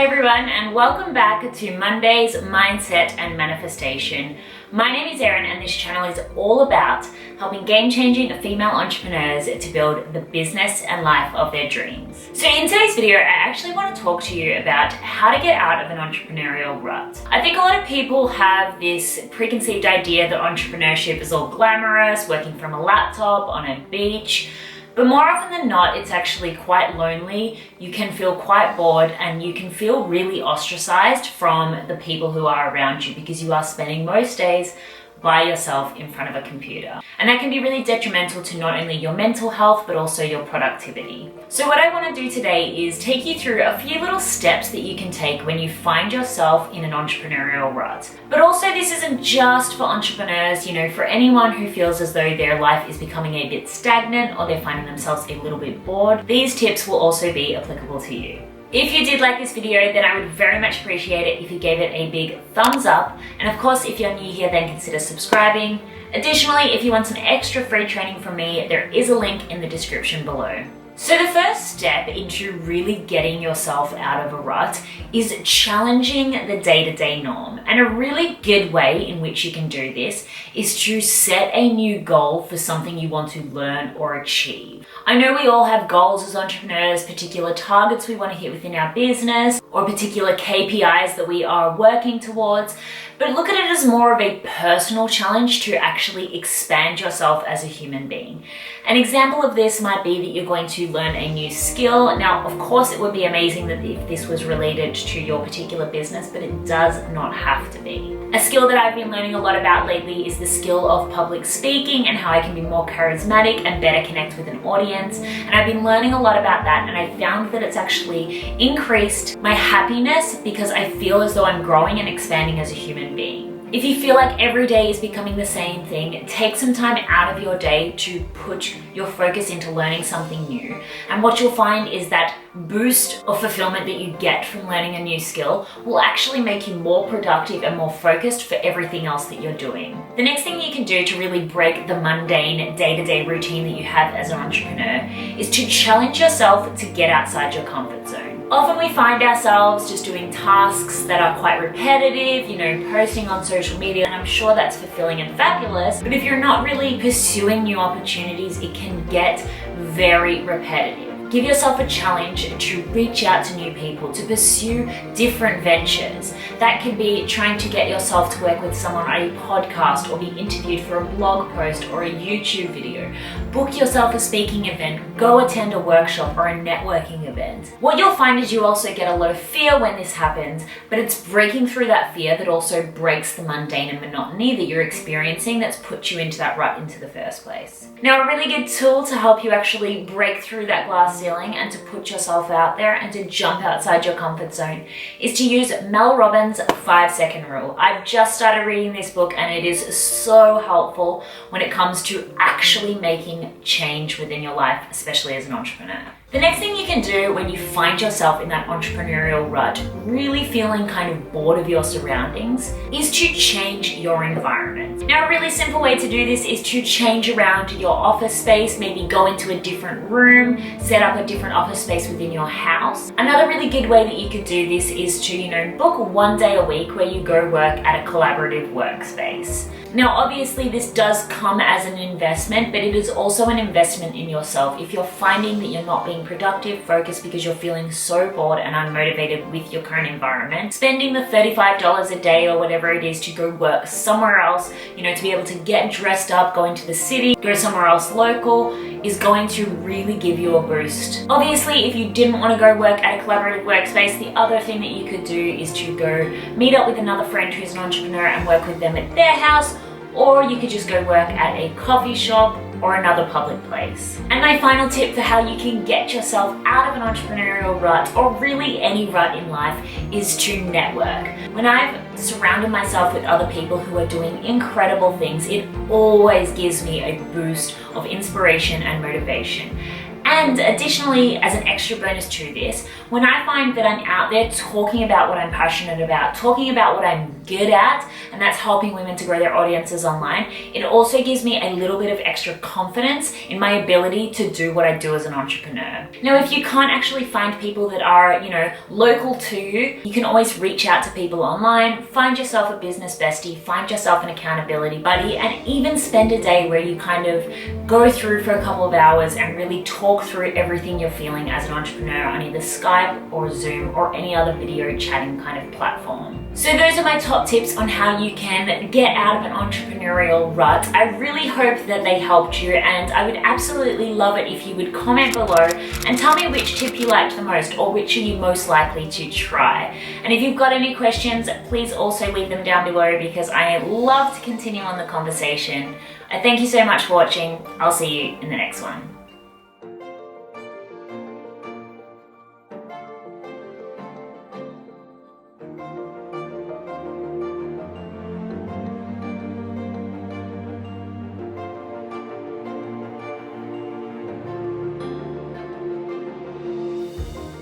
everyone, and welcome back to Monday's Mindset and Manifestation. My name is Erin, and this channel is all about helping game-changing female entrepreneurs to build the business and life of their dreams. So in today's video, I actually want to talk to you about how to get out of an entrepreneurial rut. I think a lot of people have this preconceived idea that entrepreneurship is all glamorous, working from a laptop on a beach. But more often than not, it's actually quite lonely. You can feel quite bored and you can feel really ostracized from the people who are around you because you are spending most days by yourself in front of a computer. And that can be really detrimental to not only your mental health, but also your productivity. So what I want to do today is take you through a few little steps that you can take when you find yourself in an entrepreneurial rut. But also this isn't just for entrepreneurs, for anyone who feels as though their life is becoming a bit stagnant or they're finding themselves a little bit bored. These tips will also be applicable to you. If you did like this video, then I would very much appreciate it if you gave it a big thumbs up. And of course, if you're new here, then consider subscribing. Additionally, if you want some extra free training from me, there is a link in the description below. So the first step into really getting yourself out of a rut is challenging the day-to-day norm. And a really good way in which you can do this is to set a new goal for something you want to learn or achieve. I know we all have goals as entrepreneurs, particular targets we want to hit within our business, or particular KPIs that we are working towards. But look at it as more of a personal challenge to actually expand yourself as a human being. An example of this might be that you're going to learn a new skill. Now, of course, it would be amazing that if this was related to your particular business, but it does not have to be. A skill that I've been learning a lot about lately is the skill of public speaking and how I can be more charismatic and better connect with an audience. And I've been learning a lot about that, and I found that it's actually increased my happiness because I feel as though I'm growing and expanding as a human being. If you feel like every day is becoming the same thing, take some time out of your day to put your focus into learning something new. And what you'll find is that boost of fulfillment that you get from learning a new skill will actually make you more productive and more focused for everything else that you're doing. The next thing you can do to really break the mundane day-to-day routine that you have as an entrepreneur is to challenge yourself to get outside your comfort zone. Often we find ourselves just doing tasks that are quite repetitive, posting on social media, and I'm sure that's fulfilling and fabulous, but if you're not really pursuing new opportunities, it can get very repetitive. Give yourself a challenge to reach out to new people, to pursue different ventures. That could be trying to get yourself to work with someone on a podcast or be interviewed for a blog post or a YouTube video. Book yourself a speaking event, go attend a workshop or a networking event. What you'll find is you also get a lot of fear when this happens, but it's breaking through that fear that also breaks the mundane and monotony that you're experiencing that's put you into that rut into the first place. Now, a really good tool to help you actually break through that glass ceiling and to put yourself out there and to jump outside your comfort zone is to use Mel Robbins' 5-second rule. I've just started reading this book and it is so helpful when it comes to actually making change within your life, especially as an entrepreneur. The next thing you can do when you find yourself in that entrepreneurial rut, really feeling kind of bored of your surroundings, is to change your environment. Now, a really simple way to do this is to change around your office space, maybe go into a different room, set up a different office space within your house. Another really good way that you could do this is to, book one day a week where you go work at a collaborative workspace. Now, obviously this does come as an investment, but it is also an investment in yourself. If you're finding that you're not being productive, focused because you're feeling so bored and unmotivated with your current environment, spending the $35 a day or whatever it is to go work somewhere else, to be able to get dressed up, go into the city, go somewhere else local, is going to really give you a boost. Obviously, if you didn't want to go work at a collaborative workspace, the other thing that you could do is to go meet up with another friend who's an entrepreneur and work with them at their house, or you could just go work at a coffee shop or another public place. And my final tip for how you can get yourself out of an entrepreneurial rut, or really any rut in life, is to network. When I've surrounded myself with other people who are doing incredible things, it always gives me a boost of inspiration and motivation. And additionally, as an extra bonus to this, when I find that I'm out there talking about what I'm passionate about, talking about what I'm good at, and that's helping women to grow their audiences online, it also gives me a little bit of extra confidence in my ability to do what I do as an entrepreneur. Now, if you can't actually find people that are, local to you, you can always reach out to people online, find yourself a business bestie, find yourself an accountability buddy, and even spend a day where you kind of go through for a couple of hours and really talk through everything you're feeling as an entrepreneur on either Skype or Zoom or any other video chatting kind of platform. So those are my top tips on how you can get out of an entrepreneurial rut. I really hope that they helped you, and I would absolutely love it if you would comment below and tell me which tip you liked the most or which are you most likely to try. And if you've got any questions, please also leave them down below because I love to continue on the conversation. I thank you so much for watching. I'll see you in the next one.